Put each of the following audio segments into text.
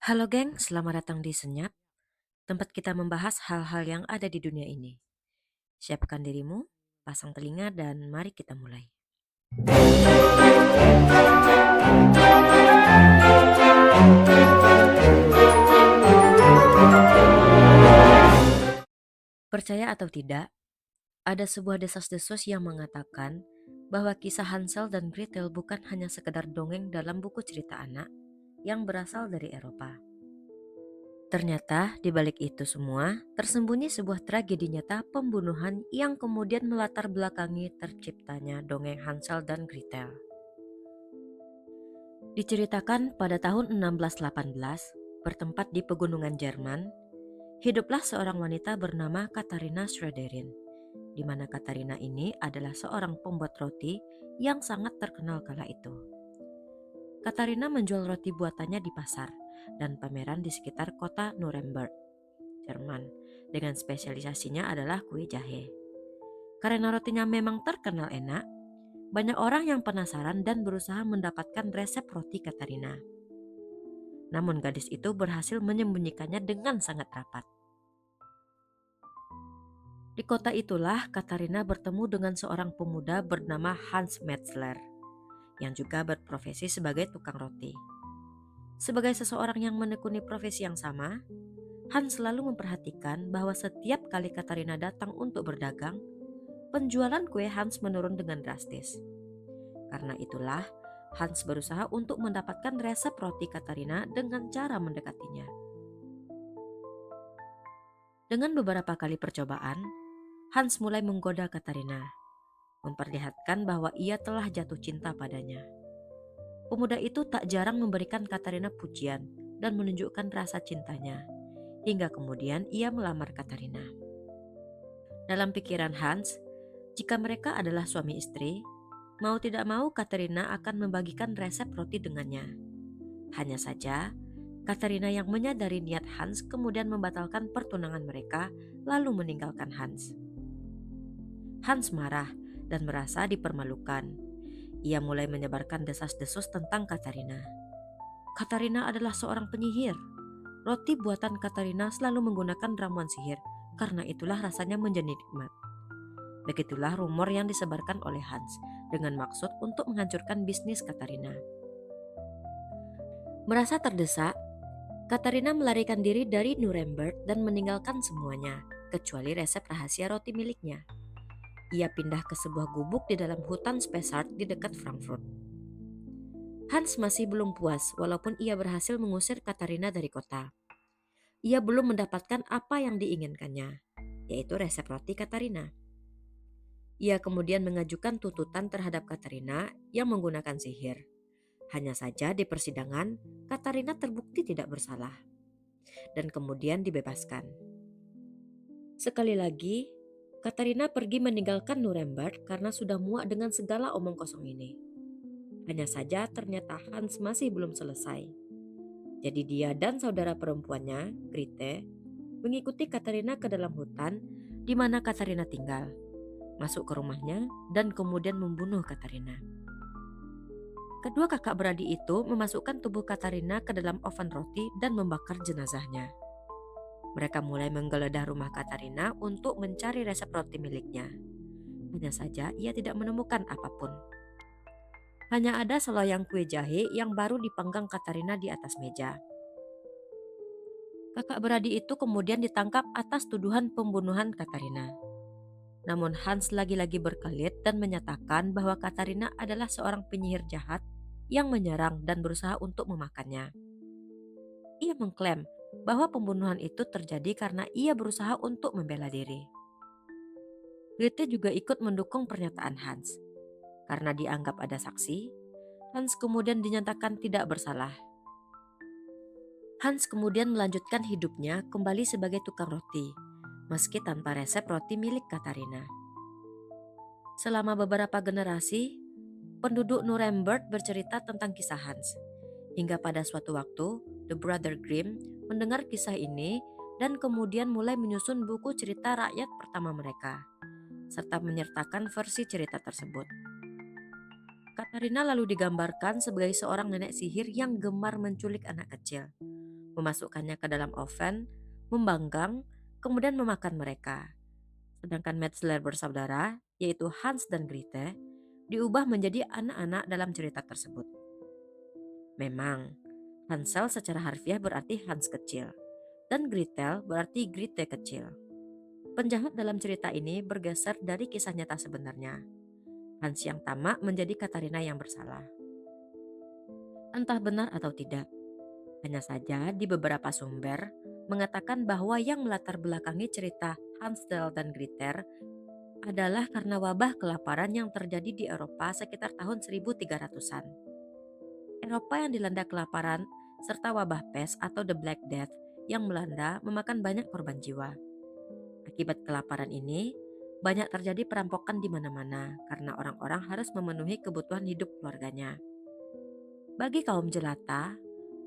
Halo geng, selamat datang di Senyap, tempat kita membahas hal-hal yang ada di dunia ini. Siapkan dirimu, pasang telinga dan mari kita mulai. Percaya atau tidak, ada sebuah desas-desus yang mengatakan bahwa kisah Hansel dan Gretel bukan hanya sekedar dongeng dalam buku cerita anak yang berasal dari Eropa. Ternyata di balik itu semua tersembunyi sebuah tragedi nyata pembunuhan yang kemudian melatar belakangi terciptanya dongeng Hansel dan Gretel. Diceritakan pada tahun 1618, bertempat di pegunungan Jerman, hiduplah seorang wanita bernama Katharina Schröderin, di mana Katharina ini adalah seorang pembuat roti yang sangat terkenal kala itu. Katharina menjual roti buatannya di pasar dan pameran di sekitar kota Nuremberg, Jerman, dengan spesialisasinya adalah kue jahe. Karena rotinya memang terkenal enak, banyak orang yang penasaran dan berusaha mendapatkan resep roti Katharina. Namun gadis itu berhasil menyembunyikannya dengan sangat rapat. Di kota itulah Katharina bertemu dengan seorang pemuda bernama Hans Metzler yang juga berprofesi sebagai tukang roti. Sebagai seseorang yang menekuni profesi yang sama, Hans selalu memperhatikan bahwa setiap kali Katharina datang untuk berdagang, penjualan kue Hans menurun dengan drastis. Karena itulah, Hans berusaha untuk mendapatkan resep roti Katharina dengan cara mendekatinya. Dengan beberapa kali percobaan, Hans mulai menggoda Katharina, memperlihatkan bahwa ia telah jatuh cinta padanya. Pemuda itu tak jarang memberikan Katharina pujian dan menunjukkan rasa cintanya, hingga kemudian ia melamar Katharina. Dalam pikiran Hans, jika mereka adalah suami istri, mau tidak mau Katharina akan membagikan resep roti dengannya. Hanya saja, Katharina yang menyadari niat Hans kemudian membatalkan pertunangan mereka lalu meninggalkan Hans. Hans marah dan merasa dipermalukan. Ia mulai menyebarkan desas-desus tentang Katharina. Katharina adalah seorang penyihir. Roti buatan Katharina selalu menggunakan ramuan sihir, karena itulah rasanya menjadi nikmat. Begitulah rumor yang disebarkan oleh Hans dengan maksud untuk menghancurkan bisnis Katharina. Merasa terdesak, Katharina melarikan diri dari Nuremberg dan meninggalkan semuanya, kecuali resep rahasia roti miliknya. Ia pindah ke sebuah gubuk di dalam hutan Spessart di dekat Frankfurt. Hans masih belum puas walaupun ia berhasil mengusir Katharina dari kota. Ia belum mendapatkan apa yang diinginkannya, yaitu resep roti Katharina. Ia kemudian mengajukan tuntutan terhadap Katharina yang menggunakan sihir. Hanya saja di persidangan, Katharina terbukti tidak bersalah dan kemudian dibebaskan. Sekali lagi, Katharina pergi meninggalkan Nuremberg karena sudah muak dengan segala omong kosong ini. Hanya saja ternyata Hans masih belum selesai. Jadi dia dan saudara perempuannya, Grete, mengikuti Katharina ke dalam hutan di mana Katharina tinggal, masuk ke rumahnya dan kemudian membunuh Katharina. Kedua kakak beradik itu memasukkan tubuh Katharina ke dalam oven roti dan membakar jenazahnya. Mereka mulai menggeledah rumah Katharina untuk mencari resep roti miliknya. Hanya saja ia tidak menemukan apapun. Hanya ada seloyang kue jahe yang baru dipanggang Katharina di atas meja. Kakak beradik itu kemudian ditangkap atas tuduhan pembunuhan Katharina. Namun Hans lagi-lagi berkelit dan menyatakan bahwa Katharina adalah seorang penyihir jahat yang menyerang dan berusaha untuk memakannya. Ia mengklaim bahwa pembunuhan itu terjadi karena ia berusaha untuk membela diri. Grete juga ikut mendukung pernyataan Hans. Karena dianggap ada saksi, Hans kemudian dinyatakan tidak bersalah. Hans kemudian melanjutkan hidupnya kembali sebagai tukang roti, meski tanpa resep roti milik Katharina. Selama beberapa generasi, penduduk Nuremberg bercerita tentang kisah Hans. Hingga pada suatu waktu, The Brother Grimm mendengar kisah ini dan kemudian mulai menyusun buku cerita rakyat pertama mereka, serta menyertakan versi cerita tersebut. Katharina lalu digambarkan sebagai seorang nenek sihir yang gemar menculik anak kecil, memasukkannya ke dalam oven, membanggang, kemudian memakan mereka. Sedangkan Metzler bersaudara, yaitu Hans dan Grete, diubah menjadi anak-anak dalam cerita tersebut. Memang, Hansel secara harfiah berarti Hans kecil, dan Gretel berarti Grete kecil. Penjahat dalam cerita ini bergeser dari kisah nyata sebenarnya. Hans yang tamak menjadi Katarina yang bersalah. Entah benar atau tidak, hanya saja di beberapa sumber mengatakan bahwa yang melatar belakangi cerita Hansel dan Gretel adalah karena wabah kelaparan yang terjadi di Eropa sekitar tahun 1300-an. Eropa yang dilanda kelaparan serta wabah pes atau The Black Death yang melanda memakan banyak korban jiwa. Akibat kelaparan ini, banyak terjadi perampokan di mana-mana karena orang-orang harus memenuhi kebutuhan hidup keluarganya. Bagi kaum jelata,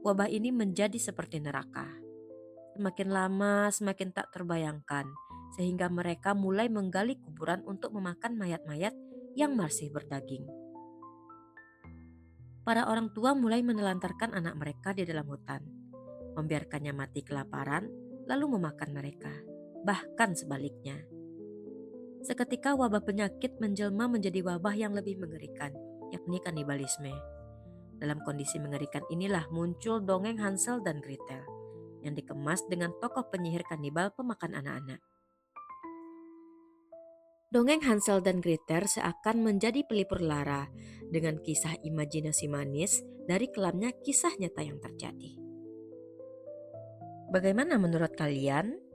wabah ini menjadi seperti neraka. Semakin lama semakin tak terbayangkan, sehingga mereka mulai menggali kuburan untuk memakan mayat-mayat yang masih berdaging. Para orang tua mulai menelantarkan anak mereka di dalam hutan, membiarkannya mati kelaparan, lalu memakan mereka. Bahkan sebaliknya. Seketika wabah penyakit menjelma menjadi wabah yang lebih mengerikan, yakni kanibalisme. Dalam kondisi mengerikan inilah muncul dongeng Hansel dan Gretel yang dikemas dengan tokoh penyihir kanibal pemakan anak-anak. Dongeng Hansel dan Gretel seakan menjadi pelipur lara dengan kisah imajinasi manis dari kelamnya kisah nyata yang terjadi. Bagaimana menurut kalian?